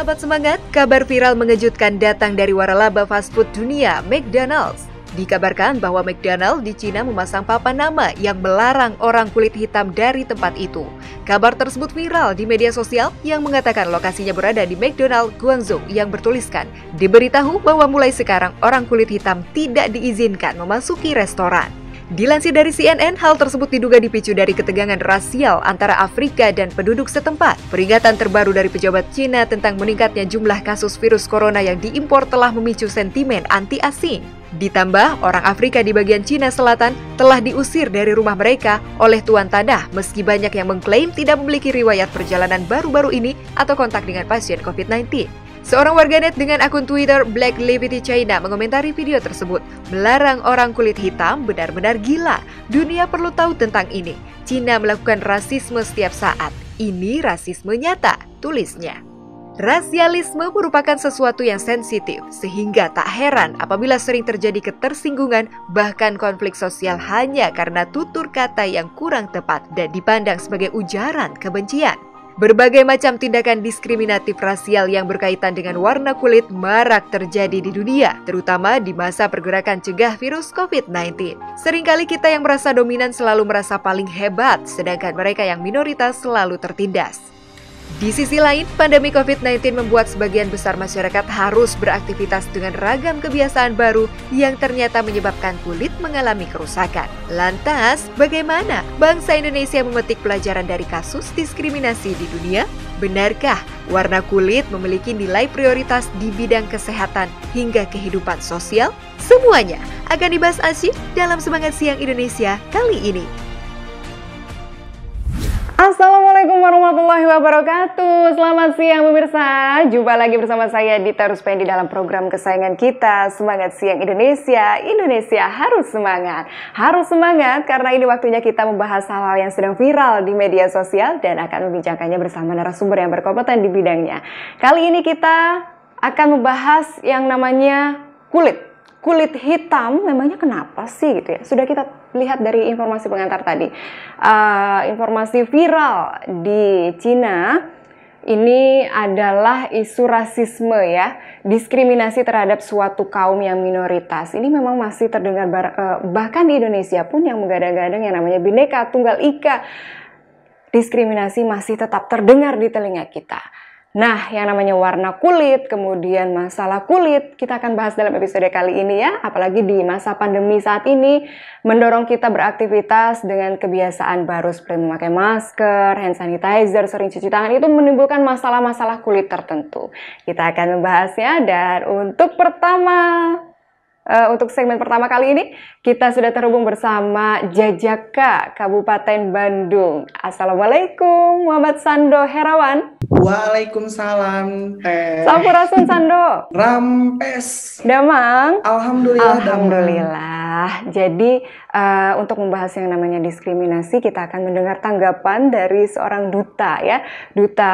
Sahabat semangat, kabar viral mengejutkan datang dari waralaba fast food dunia, McDonald's. Dikabarkan bahwa McDonald's di Cina memasang papan nama yang melarang orang kulit hitam dari tempat itu. Kabar tersebut viral di media sosial yang mengatakan lokasinya berada di McDonald's Guangzhou yang bertuliskan, diberitahu bahwa mulai sekarang orang kulit hitam tidak diizinkan memasuki restoran. Dilansir dari CNN, hal tersebut diduga dipicu dari ketegangan rasial antara Afrika dan penduduk setempat. Peringatan terbaru dari pejabat Cina tentang meningkatnya jumlah kasus virus corona yang diimpor telah memicu sentimen anti-asing. Ditambah, orang Afrika di bagian Cina Selatan telah diusir dari rumah mereka oleh tuan tanah meski banyak yang mengklaim tidak memiliki riwayat perjalanan baru-baru ini atau kontak dengan pasien COVID-19. Seorang warganet dengan akun Twitter Black Liberty China mengomentari video tersebut. Melarang orang kulit hitam benar-benar gila. Dunia perlu tahu tentang ini. Cina melakukan rasisme setiap saat. Ini rasisme nyata, tulisnya. Rasialisme merupakan sesuatu yang sensitif, sehingga tak heran apabila sering terjadi ketersinggungan, bahkan konflik sosial hanya karena tutur kata yang kurang tepat dan dipandang sebagai ujaran kebencian. Berbagai macam tindakan diskriminatif rasial yang berkaitan dengan warna kulit marak terjadi di dunia, terutama di masa pergerakan cegah virus COVID-19. Seringkali kita yang merasa dominan selalu merasa paling hebat, sedangkan mereka yang minoritas selalu tertindas. Di sisi lain, pandemi COVID-19 membuat sebagian besar masyarakat harus beraktivitas dengan ragam kebiasaan baru yang ternyata menyebabkan kulit mengalami kerusakan. Lantas, bagaimana bangsa Indonesia memetik pelajaran dari kasus diskriminasi di dunia? Benarkah warna kulit memiliki nilai prioritas di bidang kesehatan hingga kehidupan sosial? Semuanya akan dibahas asyik dalam Semangat Siang Indonesia kali ini. Assalamualaikum warahmatullahi wabarakatuh. Selamat siang pemirsa. Jumpa lagi bersama saya Dita Ruspendi dalam program kesayangan kita, Semangat Siang Indonesia. Indonesia harus semangat. Harus semangat karena ini waktunya kita membahas hal-hal yang sedang viral di media sosial dan akan membincangkannya bersama narasumber yang berkompeten di bidangnya. Kali ini kita akan membahas yang namanya kulit. Kulit hitam memangnya kenapa sih gitu ya? Sudah kita lihat dari informasi pengantar tadi. Informasi viral di Cina ini adalah isu rasisme ya, diskriminasi terhadap suatu kaum yang minoritas. Ini memang masih terdengar bahkan di Indonesia pun yang menggadang-gadang yang namanya Bhinneka Tunggal Ika. Diskriminasi masih tetap terdengar di telinga kita. Nah, yang namanya warna kulit, kemudian masalah kulit, kita akan bahas dalam episode kali ini ya. Apalagi di masa pandemi saat ini, mendorong kita beraktivitas dengan kebiasaan baru seperti memakai masker, hand sanitizer, sering cuci tangan, itu menimbulkan masalah-masalah kulit tertentu. Kita akan membahasnya dan untuk segmen pertama kali ini, kita sudah terhubung bersama Jajaka, Kabupaten Bandung. Assalamualaikum, Muhammad Sando Herawan. Waalaikumsalam, Teh. Sampurasun Sando. Rampes. Damang. Alhamdulillah. Alhamdulillah. Jadi untuk membahas yang namanya diskriminasi, kita akan mendengar tanggapan dari seorang duta ya, duta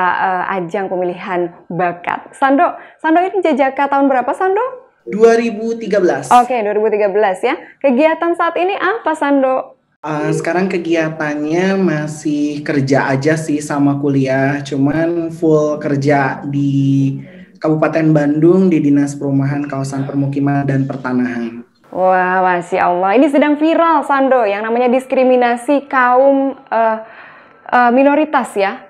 ajang pemilihan bakat. Sando ini Jajaka tahun berapa Sando? 2013. Oke, 2013 ya. Kegiatan saat ini apa, Sando? Sekarang kegiatannya masih kerja aja sih sama kuliah. Cuman full kerja di Kabupaten Bandung di Dinas Perumahan Kawasan Permukiman dan Pertanahan. Wah, Masya Allah. Ini sedang viral, Sando, yang namanya diskriminasi kaum minoritas ya.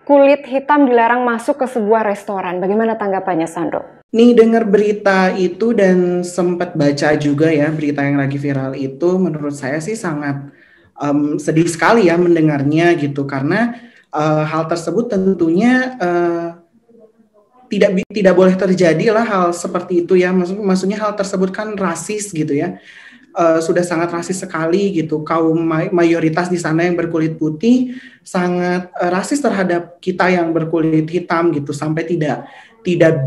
Kulit hitam dilarang masuk ke sebuah restoran. Bagaimana tanggapannya, Sando? Nih dengar berita itu dan sempat baca juga ya berita yang lagi viral itu, menurut saya sih sangat sedih sekali ya mendengarnya gitu, karena hal tersebut tentunya tidak boleh terjadi lah hal seperti itu ya. Maksudnya hal tersebut kan rasis gitu ya. Sudah sangat rasis sekali gitu. Kaum mayoritas di sana yang berkulit putih sangat rasis terhadap kita yang berkulit hitam gitu, sampai tidak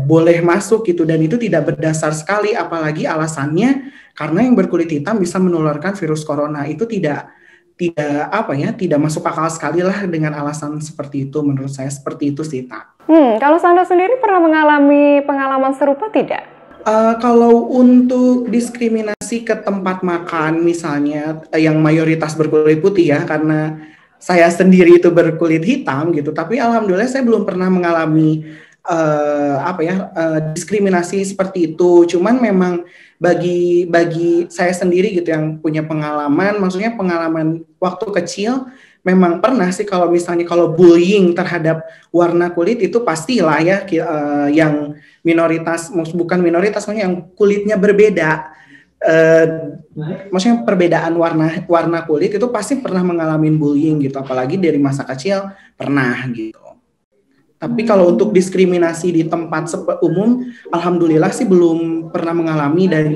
boleh masuk gitu, dan itu tidak berdasar sekali, apalagi alasannya karena yang berkulit hitam bisa menularkan virus corona. Itu tidak masuk akal sekali lah dengan alasan seperti itu. Menurut saya seperti itu sih, Tak. Kalau Sando sendiri pernah mengalami pengalaman serupa tidak? Kalau untuk diskriminasi ke tempat makan misalnya yang mayoritas berkulit putih ya, karena saya sendiri itu berkulit hitam gitu, tapi alhamdulillah saya belum pernah mengalami diskriminasi seperti itu. Cuman memang bagi saya sendiri gitu yang punya pengalaman, maksudnya pengalaman waktu kecil, memang pernah sih kalau misalnya kalau bullying terhadap warna kulit itu pastilah ya, yang minoritas, bukan minoritas, maksudnya yang kulitnya berbeda, maksudnya perbedaan warna kulit itu pasti pernah mengalami bullying gitu, apalagi dari masa kecil pernah gitu. Tapi kalau untuk diskriminasi di tempat umum, alhamdulillah sih belum pernah mengalami, dan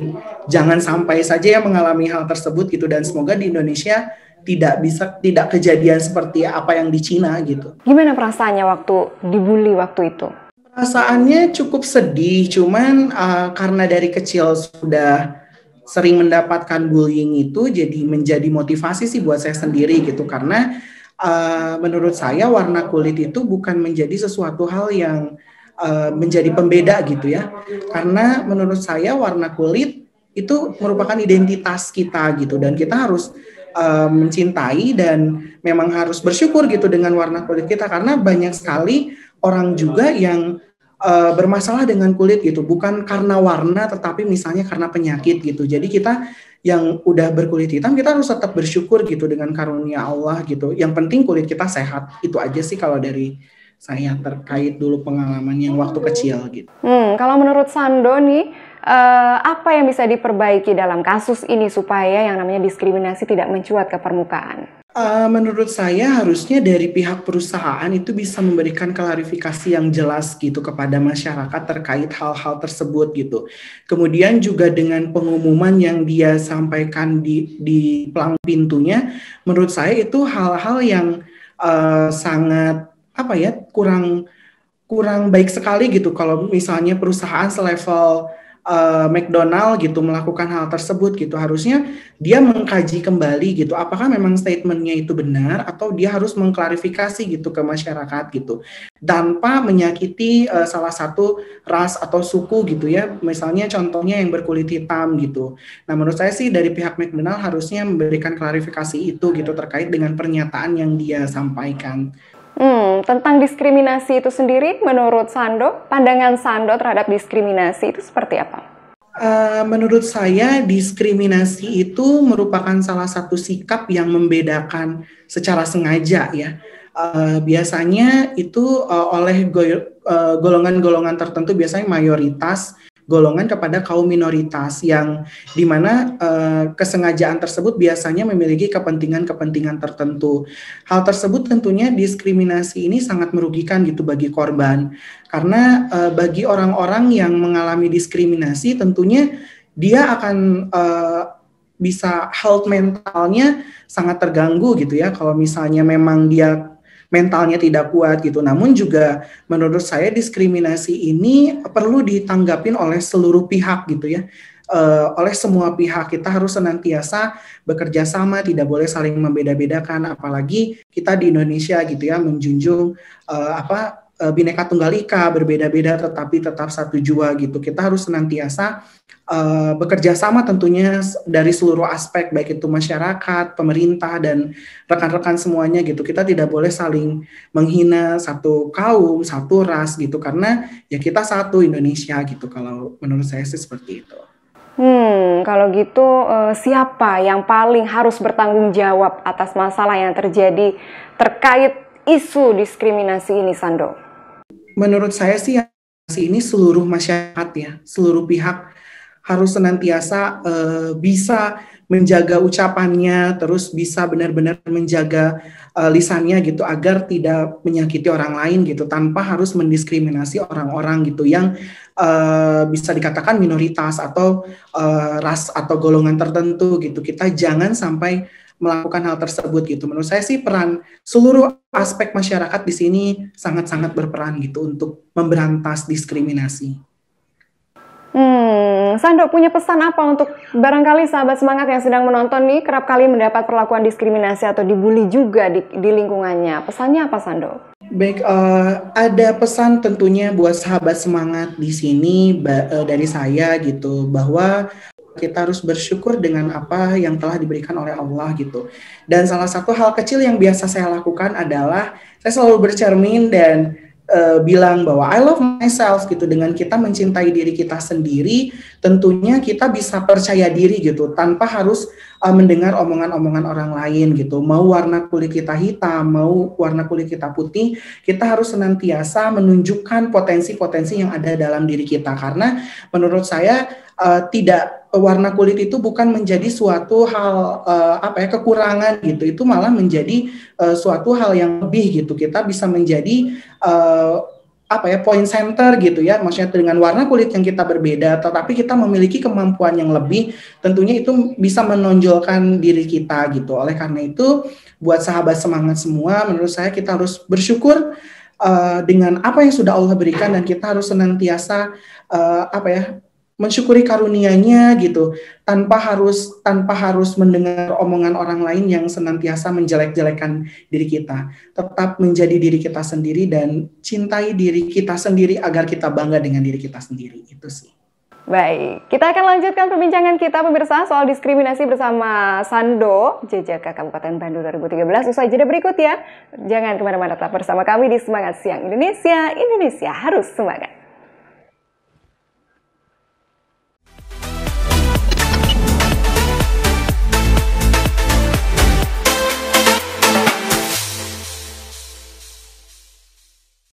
jangan sampai saja ya mengalami hal tersebut gitu, dan semoga di Indonesia tidak kejadian seperti apa yang di Cina gitu. Gimana perasaannya waktu dibully waktu itu? Perasaannya cukup sedih, cuman karena dari kecil sudah sering mendapatkan bullying itu, jadi menjadi motivasi sih buat saya sendiri gitu, karena menurut saya warna kulit itu bukan menjadi sesuatu hal yang menjadi pembeda gitu ya, karena menurut saya warna kulit itu merupakan identitas kita gitu, dan kita harus mencintai dan memang harus bersyukur gitu dengan warna kulit kita, karena banyak sekali orang juga yang bermasalah dengan kulit gitu, bukan karena warna tetapi misalnya karena penyakit gitu. Jadi kita yang udah berkulit hitam, kita harus tetap bersyukur gitu dengan karunia Allah gitu. Yang penting kulit kita sehat, itu aja sih kalau dari saya terkait dulu pengalaman yang waktu kecil gitu. Kalau menurut Sando nih, apa yang bisa diperbaiki dalam kasus ini supaya yang namanya diskriminasi tidak mencuat ke permukaan? Menurut saya harusnya dari pihak perusahaan itu bisa memberikan klarifikasi yang jelas gitu kepada masyarakat terkait hal-hal tersebut gitu. Kemudian juga dengan pengumuman yang dia sampaikan di pelang pintunya, menurut saya itu hal-hal yang sangat kurang baik sekali gitu kalau misalnya perusahaan selevel McDonald gitu melakukan hal tersebut gitu. Harusnya dia mengkaji kembali gitu, apakah memang statementnya itu benar atau dia harus mengklarifikasi gitu ke masyarakat gitu, tanpa menyakiti salah satu ras atau suku gitu ya, misalnya contohnya yang berkulit hitam gitu. Nah menurut saya sih dari pihak McDonald harusnya memberikan klarifikasi itu gitu terkait dengan pernyataan yang dia sampaikan. Tentang diskriminasi itu sendiri, menurut Sando, pandangan Sando terhadap diskriminasi itu seperti apa? Menurut saya diskriminasi itu merupakan salah satu sikap yang membedakan secara sengaja ya. Biasanya itu oleh golongan-golongan tertentu, biasanya mayoritas golongan kepada kaum minoritas, yang dimana kesengajaan tersebut biasanya memiliki kepentingan-kepentingan tertentu. Hal tersebut tentunya diskriminasi ini sangat merugikan gitu bagi korban, karena bagi orang-orang yang mengalami diskriminasi tentunya dia akan bisa health mentalnya sangat terganggu gitu ya, kalau misalnya memang dia mentalnya tidak kuat gitu. Namun juga menurut saya diskriminasi ini perlu ditanggapin oleh seluruh pihak gitu ya. Oleh semua pihak, kita harus senantiasa bekerja sama, tidak boleh saling membeda-bedakan, apalagi kita di Indonesia gitu ya, menjunjung Bhinneka Tunggal Ika, berbeda-beda tetapi tetap satu jua gitu. Kita harus senantiasa bekerja sama tentunya dari seluruh aspek, baik itu masyarakat, pemerintah, dan rekan-rekan semuanya gitu. Kita tidak boleh saling menghina satu kaum, satu ras gitu, karena ya kita satu Indonesia gitu. Kalau menurut saya sih seperti itu. Kalau gitu siapa yang paling harus bertanggung jawab atas masalah yang terjadi terkait isu diskriminasi ini, Sando? Menurut saya sih ini seluruh masyarakat ya, seluruh pihak harus senantiasa bisa menjaga ucapannya, terus bisa benar-benar menjaga lisannya gitu, agar tidak menyakiti orang lain gitu, tanpa harus mendiskriminasi orang-orang gitu yang bisa dikatakan minoritas atau ras atau golongan tertentu gitu. Kita jangan sampai melakukan hal tersebut gitu. Menurut saya sih peran seluruh aspek masyarakat di sini sangat-sangat berperan gitu untuk memberantas diskriminasi. Sando punya pesan apa untuk barangkali sahabat semangat yang sedang menonton nih, kerap kali mendapat perlakuan diskriminasi atau dibully juga di lingkungannya. Pesannya apa, Sando? Baik, ada pesan tentunya buat sahabat semangat di sini dari saya gitu, bahwa kita harus bersyukur dengan apa yang telah diberikan oleh Allah gitu. Dan salah satu hal kecil yang biasa saya lakukan adalah saya selalu bercermin dan bilang bahwa I love myself gitu, dengan kita mencintai diri kita sendiri, tentunya kita bisa percaya diri gitu tanpa harus mendengar omongan-omongan orang lain gitu. Mau warna kulit kita hitam, mau warna kulit kita putih, kita harus senantiasa menunjukkan potensi-potensi yang ada dalam diri kita, karena menurut saya tidak, warna kulit itu bukan menjadi suatu hal kekurangan gitu, itu malah menjadi suatu hal yang lebih gitu. Kita bisa menjadi point center gitu ya, maksudnya dengan warna kulit yang kita berbeda, tetapi kita memiliki kemampuan yang lebih, tentunya itu bisa menonjolkan diri kita gitu. Oleh karena itu, buat sahabat semangat semua, menurut saya kita harus bersyukur dengan apa yang sudah Allah berikan, dan kita harus senantiasa mensyukuri karunia-Nya gitu, tanpa harus mendengar omongan orang lain yang senantiasa menjelek-jelekan diri kita. Tetap menjadi diri kita sendiri dan cintai diri kita sendiri agar kita bangga dengan diri kita sendiri. Itu sih. Baik, kita akan lanjutkan perbincangan kita pemirsa soal diskriminasi bersama Sando JJK Kabupaten Bandung 2013 usai jeda berikut ya. Jangan kemana-mana, tetap bersama kami di Semangat Siang Indonesia, Indonesia harus semangat.